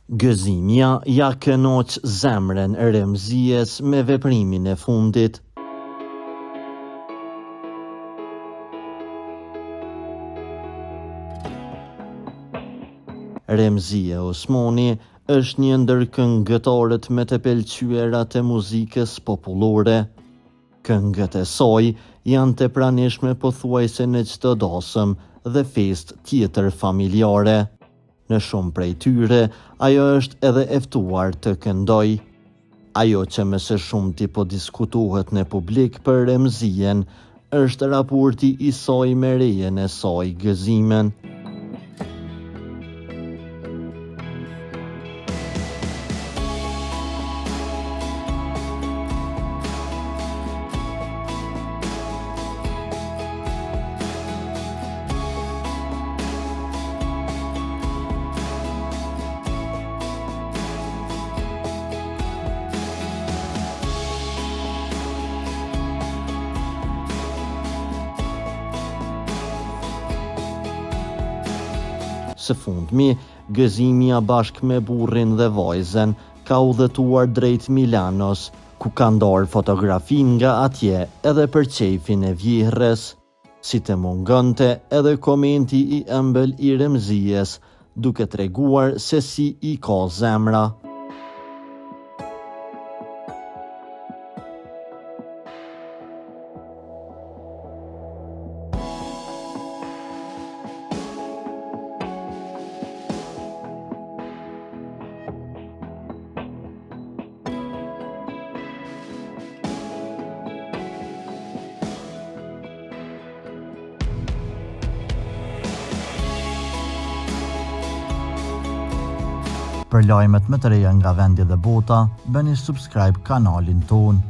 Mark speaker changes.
Speaker 1: Gëzimja ja kënoq zemrën e Remzies me veprimin e fundit. Remzia Osmani është një ndër këngëtarët me të pëlqyera të muzikës popullore. Këngët e saj janë të pranishme pothuajse në çdo dasëm dhe festë tjetër familjare. Në shumë prej tyre, ajo është edhe e ftuar të këndoj. Ajo që më së shumti po diskutohet në publik për Remzien është raporti i saj me rejen e saj Gëzimen. Së fundmi, Gëzimja bashkë me burrin dhe vajzen ka udhëtuar drejt Milanos, ku ka ndarë fotografin nga atje edhe për qejfin e vjehrës. Si të mungonte edhe komenti i ëmbël i Remzies, duke treguar se si i ka zemra. Për lajmet më të reja nga vendi dhe bota, bëni subscribe kanalin ton.